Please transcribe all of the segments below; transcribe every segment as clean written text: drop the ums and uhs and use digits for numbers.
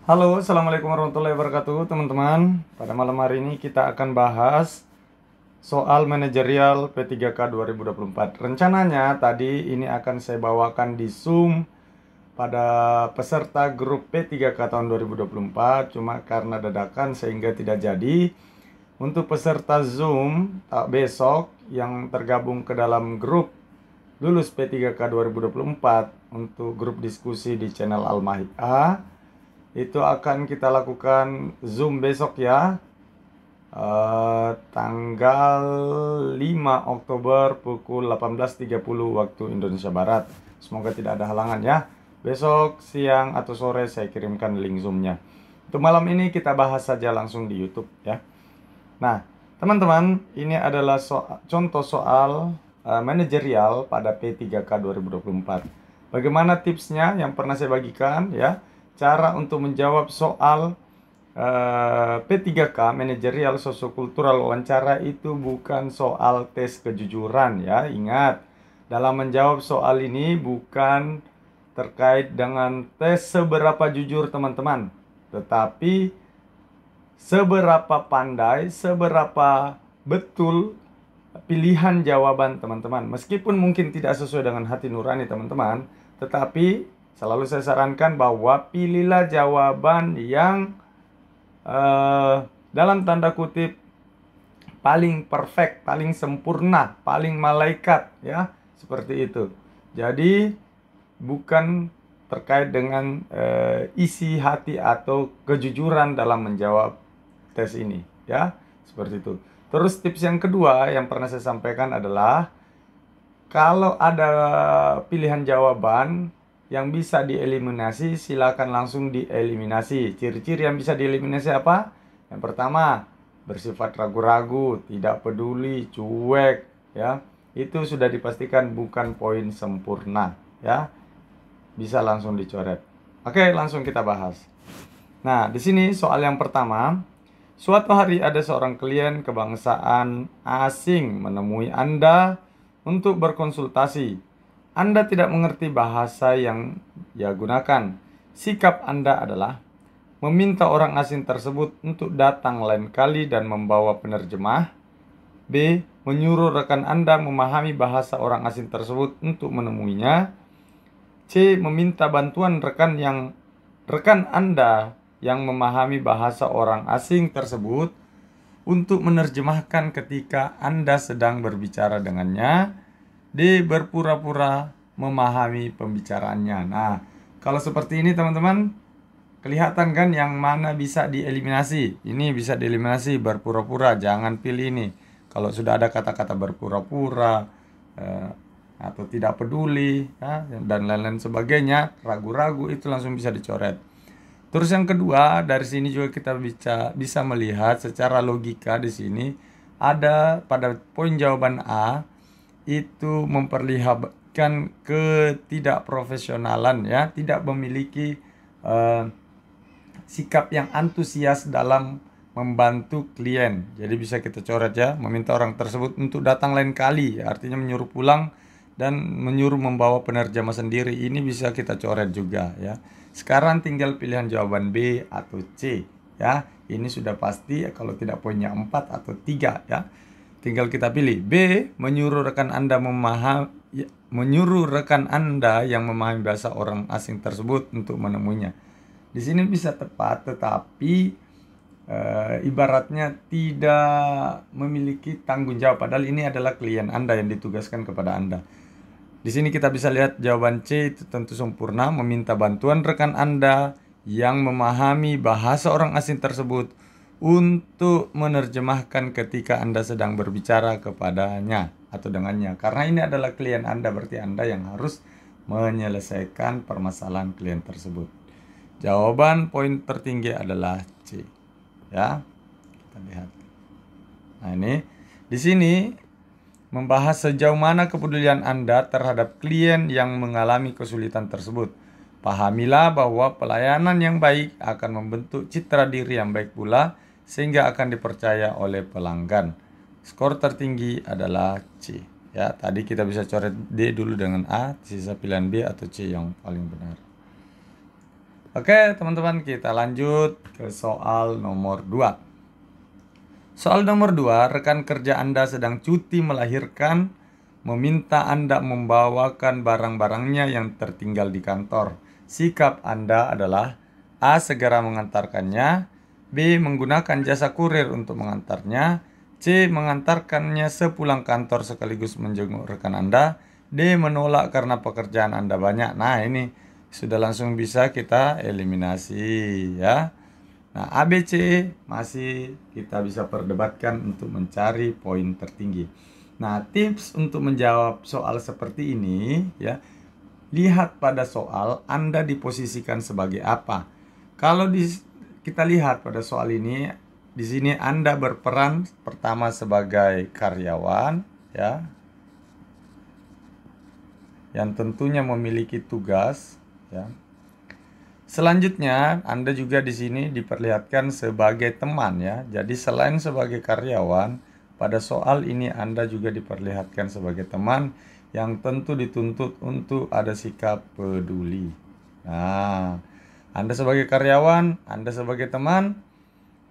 Halo, Assalamualaikum warahmatullahi wabarakatuh, teman-teman. Pada malam hari ini kita akan bahas soal manajerial P3K 2024. Rencananya tadi ini akan saya bawakan di Zoom pada peserta grup P3K tahun 2024, cuma karena dadakan sehingga tidak jadi. Untuk peserta Zoom besok yang tergabung ke dalam grup lulus P3K 2024 untuk grup diskusi di channel Al-Mahia, itu akan kita lakukan Zoom besok ya, tanggal 5 Oktober pukul 18.30 waktu Indonesia Barat. Semoga tidak ada halangan ya. Besok siang atau sore saya kirimkan link Zoom-nya. Untuk malam ini kita bahas saja langsung di YouTube ya. Nah, teman-teman, ini adalah contoh soal manajerial pada P3K 2024. Bagaimana tipsnya yang pernah saya bagikan ya? Cara untuk menjawab soal P3K manajerial sosiokultural wawancara itu bukan soal tes kejujuran ya. Ingat, dalam menjawab soal ini bukan terkait dengan tes seberapa jujur teman-teman, tetapi seberapa pandai, seberapa betul pilihan jawaban teman-teman. Meskipun mungkin tidak sesuai dengan hati nurani teman-teman, tetapi selalu saya sarankan bahwa pilihlah jawaban yang dalam tanda kutip paling perfect, paling sempurna, paling malaikat ya, seperti itu. Jadi bukan terkait dengan isi hati atau kejujuran dalam menjawab tes ini ya, seperti itu. Terus tips yang kedua yang pernah saya sampaikan adalah kalau ada pilihan jawaban yang bisa dieliminasi, silakan langsung dieliminasi. Ciri-ciri yang bisa dieliminasi apa? Yang pertama, bersifat ragu-ragu, tidak peduli, cuek ya. Itu sudah dipastikan bukan poin sempurna ya. Bisa langsung dicoret. Oke, langsung kita bahas. Nah, di sini soal yang pertama. Suatu hari ada seorang klien kebangsaan asing menemui Anda untuk berkonsultasi. Anda tidak mengerti bahasa yang ia gunakan. Sikap Anda adalah meminta orang asing tersebut untuk datang lain kali dan membawa penerjemah. B. Menyuruh rekan Anda memahami bahasa orang asing tersebut untuk menemuinya. C. Meminta bantuan rekan Anda yang memahami bahasa orang asing tersebut untuk menerjemahkan ketika Anda sedang berbicara dengannya. D. Berpura-pura memahami pembicaraannya. Nah, kalau seperti ini teman-teman, kelihatan kan yang mana bisa dieliminasi. Ini bisa dieliminasi, berpura-pura, jangan pilih ini. Kalau sudah ada kata-kata berpura-pura atau tidak peduli ya, dan lain-lain sebagainya, ragu-ragu, itu langsung bisa dicoret. Terus yang kedua, dari sini juga kita bisa melihat secara logika di sini ada pada poin jawaban A itu memperlihatkan ketidakprofesionalan ya, tidak memiliki sikap yang antusias dalam membantu klien. Jadi bisa kita coret ya, meminta orang tersebut untuk datang lain kali, artinya menyuruh pulang dan menyuruh membawa penerjemah sendiri. Ini bisa kita coret juga ya. Sekarang tinggal pilihan jawaban B atau C ya. Ini sudah pasti kalau tidak poinnya 4 atau 3 ya. Tinggal kita pilih. B, menyuruh rekan Anda yang memahami bahasa orang asing tersebut untuk menemuinya. Di sini bisa tepat, tetapi ibaratnya tidak memiliki tanggung jawab. Padahal ini adalah klien Anda yang ditugaskan kepada Anda. Di sini kita bisa lihat jawaban C itu tentu sempurna, meminta bantuan rekan Anda yang memahami bahasa orang asing tersebut untuk menerjemahkan ketika Anda sedang berbicara kepadanya atau dengannya. Karena ini adalah klien Anda, berarti Anda yang harus menyelesaikan permasalahan klien tersebut. Jawaban poin tertinggi adalah C. Ya. Kita lihat. Nah, ini di sini membahas sejauh mana kepedulian Anda terhadap klien yang mengalami kesulitan tersebut. Pahamilah bahwa pelayanan yang baik akan membentuk citra diri yang baik pula, sehingga akan dipercaya oleh pelanggan. Skor tertinggi adalah C. Ya, tadi kita bisa coret D dulu dengan A, sisa pilihan B atau C yang paling benar. Oke, teman-teman, kita lanjut ke soal nomor 2. Soal nomor 2, rekan kerja Anda sedang cuti melahirkan, meminta Anda membawakan barang-barangnya yang tertinggal di kantor. Sikap Anda adalah A. Segera mengantarkannya, B. Menggunakan jasa kurir untuk mengantarnya, C. Mengantarkannya sepulang kantor sekaligus menjenguk rekan Anda, D. Menolak karena pekerjaan Anda banyak. Nah, ini sudah langsung bisa kita eliminasi ya. Nah, A, B, C masih kita bisa perdebatkan untuk mencari poin tertinggi. Nah, tips untuk menjawab soal seperti ini ya, lihat pada soal Anda diposisikan sebagai apa. Kalau kita lihat pada soal ini, di sini Anda berperan pertama sebagai karyawan ya, yang tentunya memiliki tugas ya. Selanjutnya, Anda juga di sini diperlihatkan sebagai teman ya. Jadi selain sebagai karyawan, pada soal ini Anda juga diperlihatkan sebagai teman yang tentu dituntut untuk ada sikap peduli. Nah, Anda sebagai karyawan, Anda sebagai teman,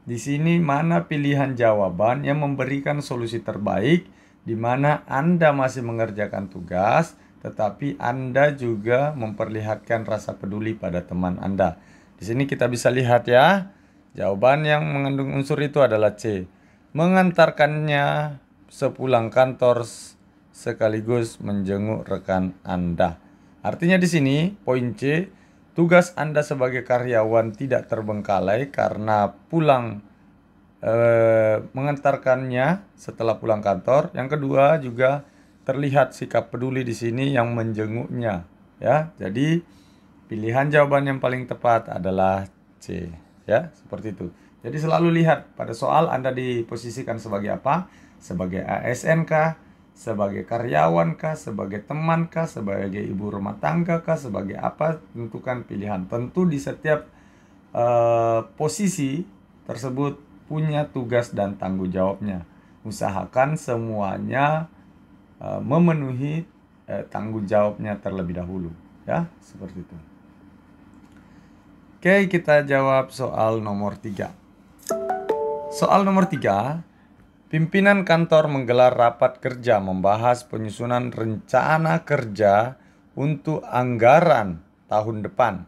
di sini mana pilihan jawaban yang memberikan solusi terbaik di mana Anda masih mengerjakan tugas, tetapi Anda juga memperlihatkan rasa peduli pada teman Anda. Di sini kita bisa lihat ya, jawaban yang mengandung unsur itu adalah C. Mengantarkannya sepulang kantor sekaligus menjenguk rekan Anda. Artinya di sini poin C, tugas Anda sebagai karyawan tidak terbengkalai karena mengantarkannya setelah pulang kantor. Yang kedua juga terlihat sikap peduli di sini yang menjenguknya ya. Jadi pilihan jawaban yang paling tepat adalah C ya, seperti itu. Jadi selalu lihat pada soal Anda diposisikan sebagai apa? Sebagai ASN kah? Sebagai karyawan kah? Sebagai teman kah? Sebagai ibu rumah tangga kah? Sebagai apa? Tentukan pilihan. Tentu di setiap posisi tersebut punya tugas dan tanggung jawabnya. Usahakan semuanya memenuhi tanggung jawabnya terlebih dahulu ya, seperti itu. Oke, kita jawab soal nomor 3. Soal nomor 3, pimpinan kantor menggelar rapat kerja membahas penyusunan rencana kerja untuk anggaran tahun depan.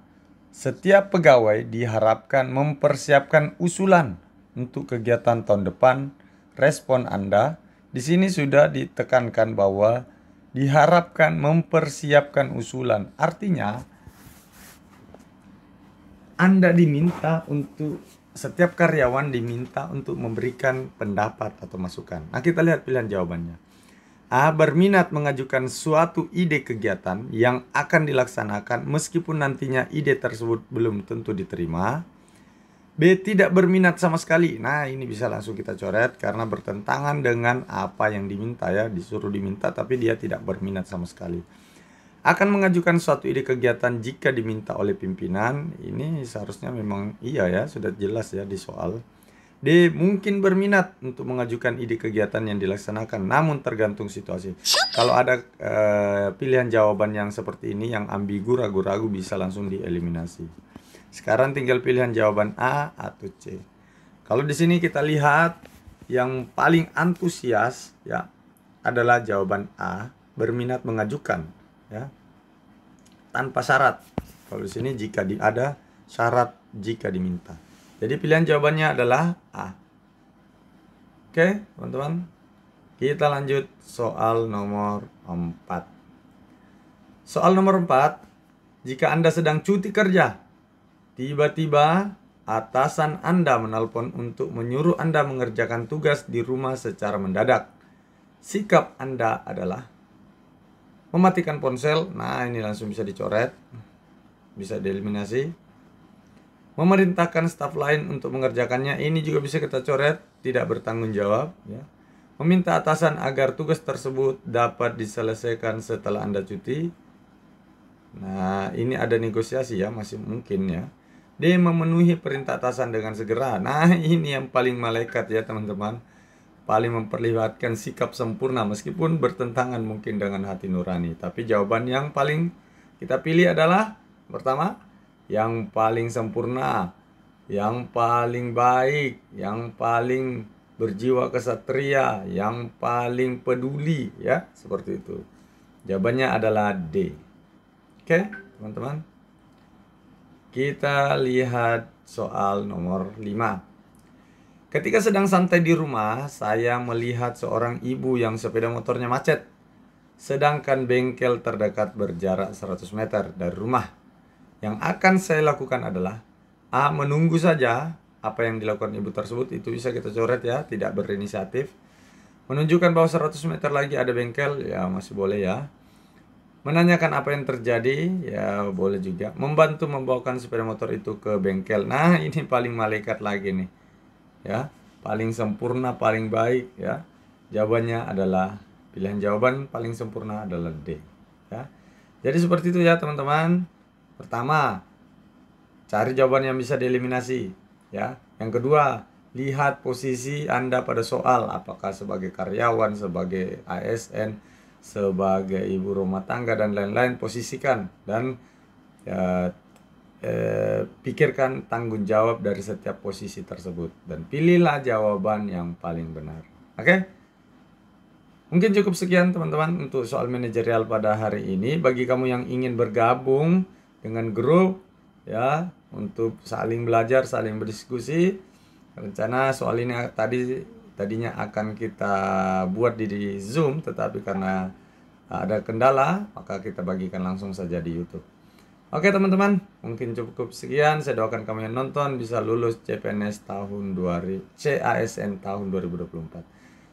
Setiap pegawai diharapkan mempersiapkan usulan untuk kegiatan tahun depan. Respon Anda di sini sudah ditekankan bahwa diharapkan mempersiapkan usulan. Artinya Anda diminta untuk, setiap karyawan diminta untuk memberikan pendapat atau masukan. Nah, kita lihat pilihan jawabannya. A. Berminat mengajukan suatu ide kegiatan yang akan dilaksanakan meskipun nantinya ide tersebut belum tentu diterima. B. Tidak berminat sama sekali. Nah, ini bisa langsung kita coret karena bertentangan dengan apa yang diminta ya. Disuruh diminta tapi dia tidak berminat sama sekali. Akan mengajukan suatu ide kegiatan jika diminta oleh pimpinan. Ini seharusnya memang iya ya, sudah jelas ya di soal. D. Mungkin berminat untuk mengajukan ide kegiatan yang dilaksanakan, namun tergantung situasi. Kalau ada pilihan jawaban yang seperti ini, yang ambigu, ragu-ragu, bisa langsung dieliminasi. Sekarang tinggal pilihan jawaban A atau C. Kalau di sini kita lihat yang paling antusias ya adalah jawaban A, berminat mengajukan ya, tanpa syarat. Kalau di sini jika ada syarat jika diminta. Jadi pilihan jawabannya adalah A. Oke, teman-teman. Kita lanjut soal nomor 4. Soal nomor 4, jika Anda sedang cuti kerja, tiba-tiba atasan Anda menelpon untuk menyuruh Anda mengerjakan tugas di rumah secara mendadak. Sikap Anda adalah mematikan ponsel. Nah, ini langsung bisa dicoret. Bisa dieliminasi. Memerintahkan staf lain untuk mengerjakannya. Ini juga bisa kita coret. Tidak bertanggung jawab ya. Meminta atasan agar tugas tersebut dapat diselesaikan setelah Anda cuti. Nah, ini ada negosiasi ya, masih mungkin ya. D. Memenuhi perintah atasan dengan segera. Nah, ini yang paling malaikat ya teman-teman. Paling memperlihatkan sikap sempurna meskipun bertentangan mungkin dengan hati nurani. Tapi jawaban yang paling kita pilih adalah pertama, yang paling sempurna, yang paling baik, yang paling berjiwa kesatria, yang paling peduli, ya, seperti itu. Jawabannya adalah D. Oke, teman-teman. Kita lihat soal nomor 5. Ketika sedang santai di rumah, saya melihat seorang ibu yang sepeda motornya macet. Sedangkan bengkel terdekat berjarak 100 meter dari rumah. Yang akan saya lakukan adalah A. Menunggu saja apa yang dilakukan ibu tersebut. Itu bisa kita coret ya, tidak berinisiatif. Menunjukkan bahwa 100 meter lagi ada bengkel, ya masih boleh ya. Menanyakan apa yang terjadi, ya boleh juga. Membantu membawakan sepeda motor itu ke bengkel. Nah, ini paling malaikat lagi nih. Ya, paling sempurna, paling baik ya. Jawabannya adalah pilihan jawaban paling sempurna adalah D. Ya. Jadi seperti itu ya, teman-teman. Pertama, cari jawaban yang bisa dieliminasi, ya. Yang kedua, lihat posisi Anda pada soal, apakah sebagai karyawan, sebagai ASN, sebagai ibu rumah tangga dan lain-lain. Posisikan dan ya, pikirkan tanggung jawab dari setiap posisi tersebut dan pilihlah jawaban yang paling benar. Oke? Mungkin cukup sekian teman-teman untuk soal manajerial pada hari ini. Bagi kamu yang ingin bergabung dengan grup ya untuk saling belajar, saling berdiskusi, rencana soal ini tadinya akan kita buat di Zoom, tetapi karena ada kendala, maka kita bagikan langsung saja di YouTube. Oke teman-teman, mungkin cukup sekian. Saya doakan kamu yang nonton bisa lulus CPNS CASN tahun 2024.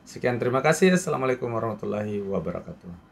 Sekian, terima kasih. Assalamualaikum warahmatullahi wabarakatuh.